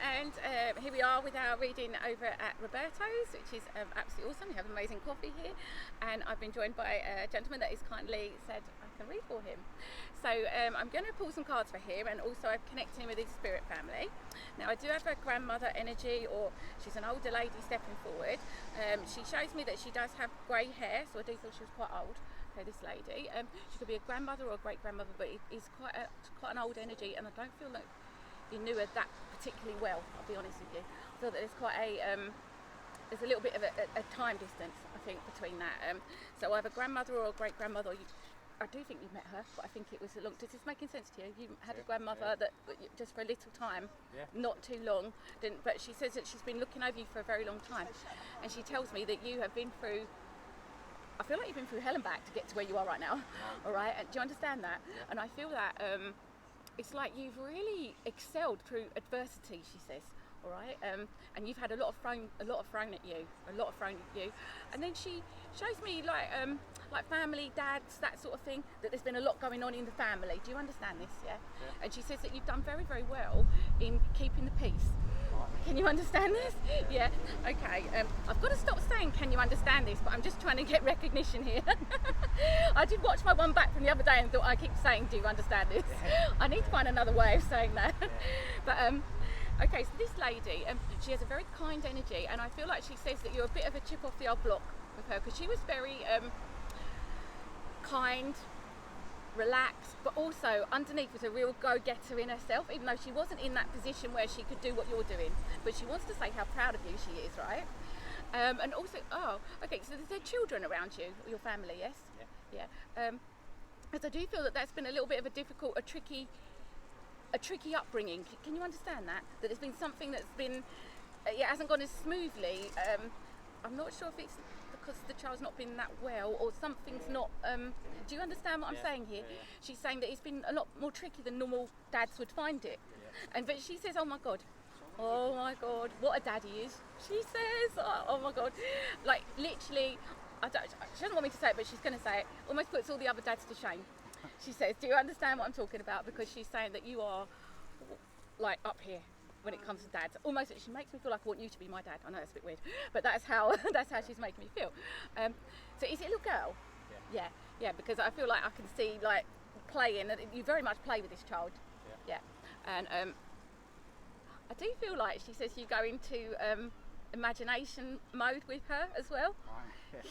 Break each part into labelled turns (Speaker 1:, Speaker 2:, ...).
Speaker 1: and here we are with our reading over at Roberto's, which is absolutely awesome. We have amazing coffee here, and I've been joined by a gentleman that has kindly said I can read for him. So I'm going to pull some cards for him, and also I've connected him with his spirit family. Now I do have a grandmother energy, or she's an older lady stepping forward. She shows me that she does have grey hair, so I do feel she was quite old. Okay, this lady. She could be a grandmother or a great grandmother, but it's quite an old energy, and I don't feel like you knew her that particularly well. I'll be honest with you. I feel that there's quite there's a little bit of a time distance, I think, between that. So either grandmother or a great grandmother. I do think you met her, but I think it was a long. Does this making sense to you? You had a grandmother that just for a little time, not too long, didn't. But she says that she's been looking over you for a very long time, and she tells me that you have been through. I feel like you've been through hell and back to get to where you are right now. All right, and do you understand that? Yeah. And I feel that it's like you've really excelled through adversity. She says, all right, and you've had a lot thrown at you, and then she shows me like family, dads, that sort of thing. That there's been a lot going on in the family. Do you understand this? Yeah. And she says that you've done very, very well in keeping the peace. Can you understand this? Yeah. Okay. I've got to stop saying, "Can you understand this?" But I'm just trying to get recognition here. I did watch my one back from the other day and thought I keep saying, "Do you understand this?" I need to find another way of saying that. But okay. So this lady, she has a very kind energy, and I feel like she says that you're a bit of a chip off the old block with her, because she was very kind, relaxed, but also underneath was a real go-getter in herself, even though she wasn't in that position where she could do what you're doing. But she wants to say how proud of you she is, right? And also, okay, so there's children around you, your family, yes? Yeah. Because I do feel that that's been a little bit of a tricky upbringing. Can you understand that? That there's been something that's been, it hasn't gone as smoothly. I'm not sure if it's because the child's not been that well, or something's not. Do you understand what I'm saying here? Yeah. She's saying that it's been a lot more tricky than normal dads would find it. Yeah. But she says, "Oh my God, what a daddy is." She says, "Oh my God," like literally. She doesn't want me to say it, but she's going to say it. Almost puts all the other dads to shame. She says, "Do you understand what I'm talking about?" Because she's saying that you are like up here when it comes to dads. Almost, she makes me feel like I want you to be my dad. I know that's a bit weird, but that's how she's making me feel. So is it a little girl? Yeah, because I feel like I can see like playing. You very much play with this child. Yeah. And I do feel like she says you go into imagination mode with her as well. Right.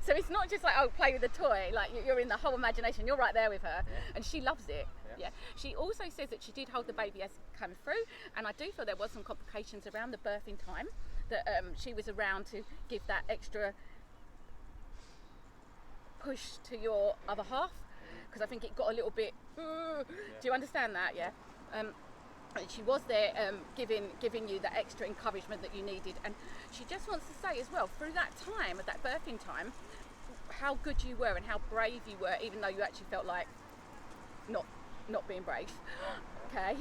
Speaker 1: So it's not just like, oh, play with a toy, like you're in the whole imagination, you're right there with her, and she loves it. Yeah. She also says that she did hold the baby as it came through, and I do feel there was some complications around the birthing time, that she was around to give that extra push to your other half, because I think it got a little bit, do you understand that? Yeah. She was there giving you the extra encouragement that you needed, and she just wants to say as well, through that time, at that birthing time, how good you were and how brave you were, even though you actually felt like not being brave. Okay,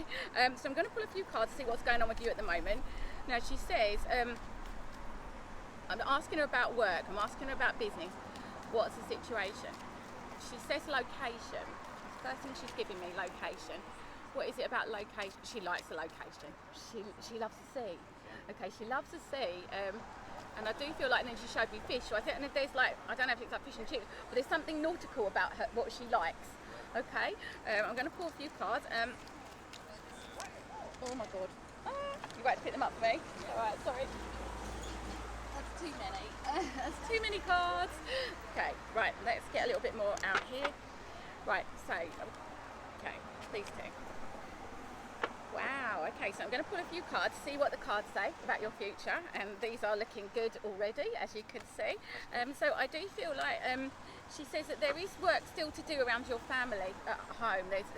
Speaker 1: so I'm going to pull a few cards to see what's going on with you at the moment. Now she says, I'm asking her about work, I'm asking her about business. What's the situation? She says location. First thing she's giving me, location. What is it about location? She likes the location. She loves the sea. Okay, she loves the sea. And I do feel like, and then she showed me fish. So I think, and if there's like, I don't know if it's like fish and chips, but there's something nautical about her, what she likes. Okay, I'm going to pull a few cards. Oh my God. You got to pick them up for me. All right, sorry. That's too many. That's too many cards. Okay, right, let's get a little bit more out here. Right, so, okay, these two. Wow, okay, so I'm going to pull a few cards, see what the cards say about your future, and these are looking good already, as you can see. So I do feel like she says that there is work still to do around your family at home. There's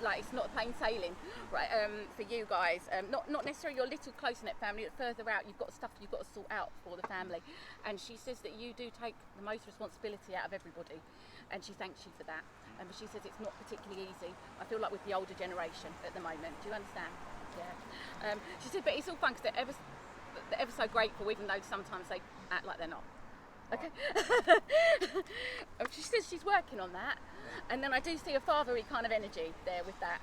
Speaker 1: like, it's not plain sailing, right? For you guys, not necessarily your little close-knit family, but further out, you've got stuff you've got to sort out for the family. And she says that you do take the most responsibility out of everybody, and she thanks you for that. But she says it's not particularly easy. I feel like with the older generation at the moment. Do you understand? Yeah. She said, but it's all fun because they're ever so grateful, even though sometimes they act like they're not. Okay. She says she's working on that, and then I do see a fatherly kind of energy there with that.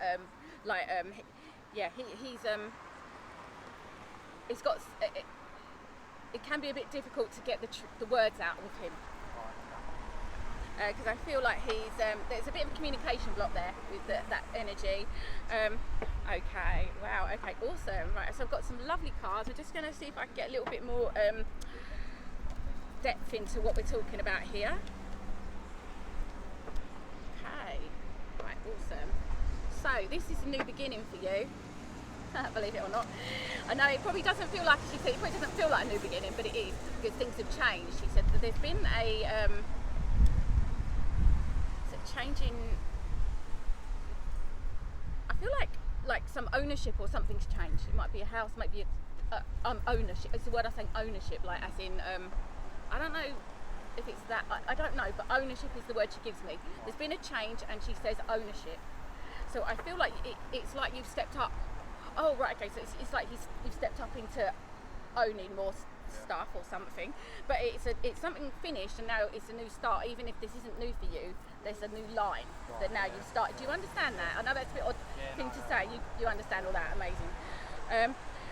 Speaker 1: He's it's got it can be a bit difficult to get the words out with him, because I feel like there's a bit of a communication block there with that energy. Okay, wow, okay, awesome. Right, so I've got some lovely cards. We're just going to see if I can get a little bit more depth into what we're talking about here. Okay, right, awesome. So this is a new beginning for you. Believe it or not. I know it probably doesn't feel like, she said, it probably doesn't feel like a new beginning, but it is, because things have changed. She said that there's been a changing. I feel like some ownership or something's changed. It might be a house, might be ownership. It's the word I'm saying, ownership, like as in I don't know if it's that. I don't know, but ownership is the word she gives me. There's been a change, and she says ownership. So I feel like it's like you've stepped up. Oh right, okay. So it's like you've stepped up into owning more stuff or something. But it's something finished, and now it's a new start. Even if this isn't new for you, there's a new line that now you've started. Do you understand that? I know that's a bit odd thing to say. You understand all that? Amazing.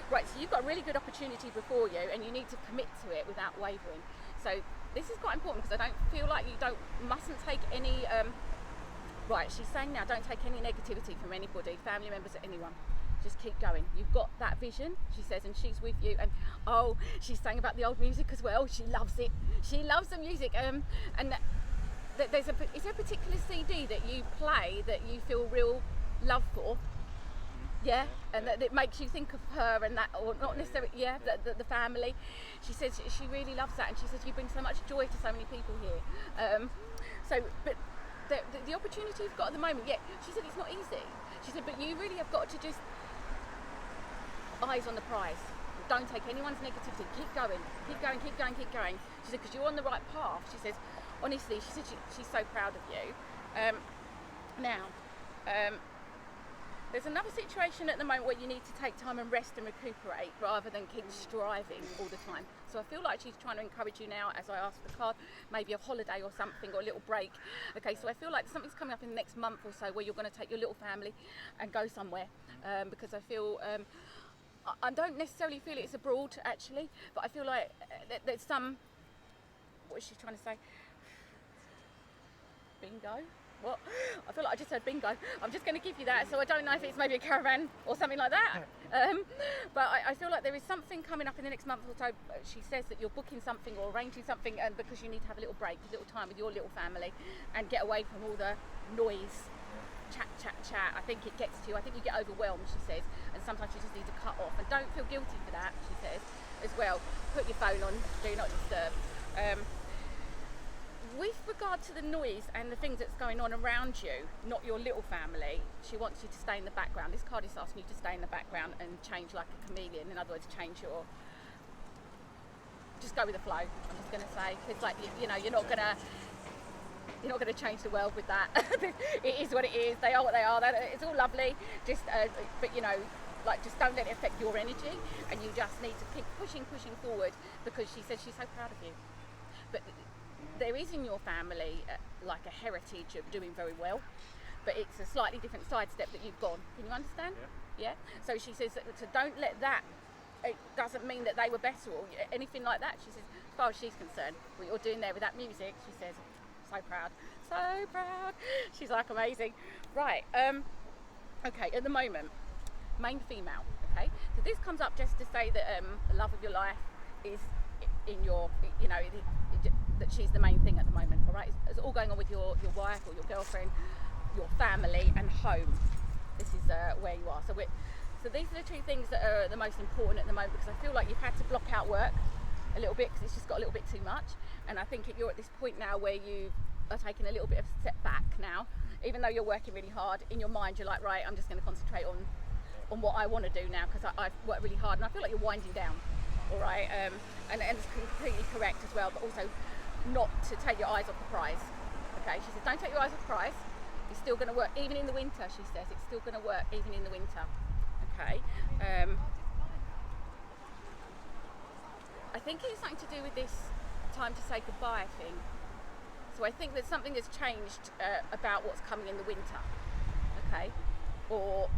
Speaker 1: Right. So you've got a really good opportunity before you, and you need to commit to it without wavering. So this is quite important, because I don't feel like you mustn't take any. Right. She's saying now, don't take any negativity from anybody, family members, or anyone. Just keep going. You've got that vision, she says, and she's with you. And she's saying about the old music as well. She loves it. She loves the music. And is there a particular CD that you play that you feel real love for? Yeah, and that it makes you think of her and that, or not necessarily. Yeah, the family. She says she really loves that, and she says you bring so much joy to so many people here. But the opportunity you've got at the moment, yeah, she said it's not easy. She said, but you really have got to just eyes on the prize. Don't take anyone's negativity. Keep going, keep going, keep going, keep going. She said, because you're on the right path. She says, honestly, she said she's so proud of you. There's another situation at the moment where you need to take time and rest and recuperate rather than keep striving all the time. So I feel like she's trying to encourage you now, as I asked the card, maybe a holiday or something, or a little break. Okay, so I feel like something's coming up in the next month or so where you're going to take your little family and go somewhere, because I feel, I don't necessarily feel it's abroad actually, but I feel like there's some, what is she trying to say? Bingo? What? I feel like I just heard bingo. I'm just going to give you that, so I don't know if it's maybe a caravan or something like that. But I feel like there is something coming up in the next month or so. She says that you're booking something or arranging something, and because you need to have a little break, a little time with your little family, and get away from all the noise. Chat. I think it gets to you. I think you get overwhelmed, she says, and sometimes you just need to cut off. And don't feel guilty for that, she says, as well. Put your phone on, do not disturb. With regard to the noise and the things that's going on around you, not your little family, she wants you to stay in the background. This card is asking you to stay in the background and change like a chameleon. In other words, just go with the flow, I'm just going to say. Because like, you're not going to change the world with that. It is what it is. They are what they are. It's all lovely. Just, but just don't let it affect your energy, and you just need to keep pushing forward, because she says she's so proud of you. But there is in your family like a heritage of doing very well, but it's a slightly different sidestep that you've gone. Can you understand? Yeah. So she says that, so don't let that. It doesn't mean that they were better or anything like that. She says, as far as she's concerned, what you're doing there with that music, she says, so proud. She's like, amazing. Right. Okay. At the moment, main female. Okay. So this comes up just to say that the love of your life is in your, that she's the main thing at the moment. All right. It's all going on with your wife or your girlfriend, your family, and home. This is where you are. So these are the two things that are the most important at the moment, because I feel like you've had to block out work a little bit because it's just got a little bit too much. And I think you're at this point now where you are taking a little bit of a step back now, even though you're working really hard. In your mind, you're like, right, I'm just going to concentrate on what I want to do now, because I've worked really hard, and I feel like you're winding down. All right, and it's completely correct as well, but also not to take your eyes off the prize. Okay, she says, don't take your eyes off the prize. It's still going to work, even in the winter. She says it's still going to work, even in the winter. Okay. I think it's something to do with this time to say goodbye thing. So I think that something has changed about what's coming in the winter. Okay, or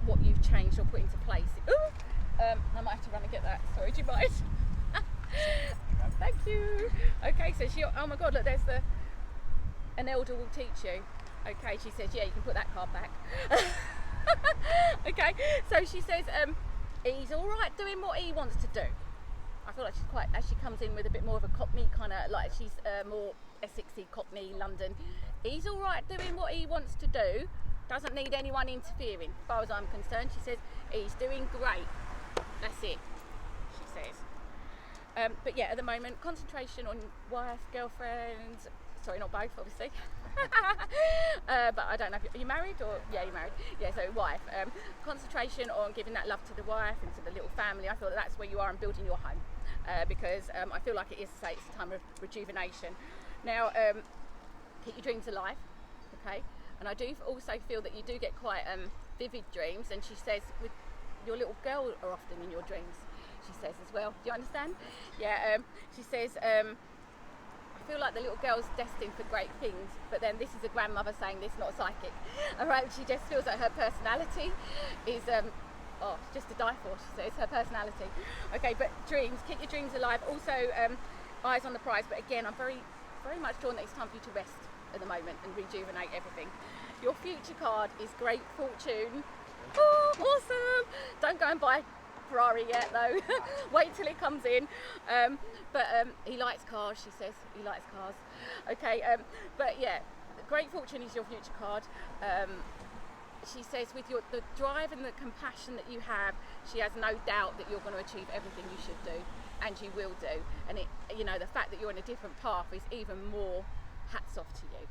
Speaker 1: what you've changed or put into place. Ooh! I might have to run and get that. Sorry, do you mind? Thank you. Okay, so she, oh my God, look, there's an elder will teach you. Okay, she says, yeah, you can put that card back. Okay, so she says, he's all right doing what he wants to do. I feel like she's quite, as she comes in with a bit more of a Cockney kind of, like she's more Essexy, Cockney, London. He's all right doing what he wants to do. Doesn't need anyone interfering. As far as I'm concerned, she says, he's doing great. That's it, she says. But yeah, at the moment, concentration on wife, girlfriend, sorry, not both, obviously. But I don't know if you're married or, yeah, you're married. Yeah, so wife. Concentration on giving that love to the wife and to the little family. I feel that that's where you are in building your home. Because I feel like it is, say, it's a time of rejuvenation. Now, keep your dreams alive, okay? And I do also feel that you do get quite vivid dreams, and she says with your little girl are often in your dreams, she says as well. Do you understand? Yeah, she says, I feel like the little girl's destined for great things, but then this is a grandmother saying this, not psychic. All right, she just feels like her personality is, it's just to die for, she says, her personality. Okay, but dreams, keep your dreams alive. Also, eyes on the prize, but again, I'm very much drawn that it's time for you to rest at the moment and rejuvenate everything. Your future card is great fortune. Oh, awesome! Don't go and buy Ferrari yet though. Wait till it comes in. But he likes cars, she says. He likes cars. Okay, but yeah, great fortune is your future card. She says with the drive and the compassion that you have, she has no doubt that you're going to achieve everything you should do, and you will do. And it, you know, the fact that you're on a different path is even more hats off to you.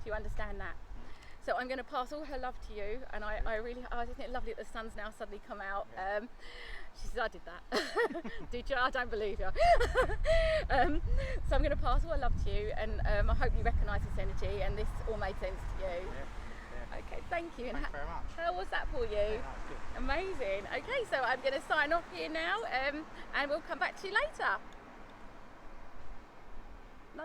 Speaker 1: Do you understand that? So I'm going to pass all her love to you, and I just think it's lovely that the sun's now suddenly come out. She says, I did that. Did you? I don't believe you. So I'm going to pass all her love to you, and I hope you recognise this energy and this all made sense to you. Yeah. Okay, thank you.
Speaker 2: Thanks very much.
Speaker 1: How was that for you?
Speaker 2: Yeah, good.
Speaker 1: Amazing. Okay, so I'm going to sign off here now, and we'll come back to you later. No.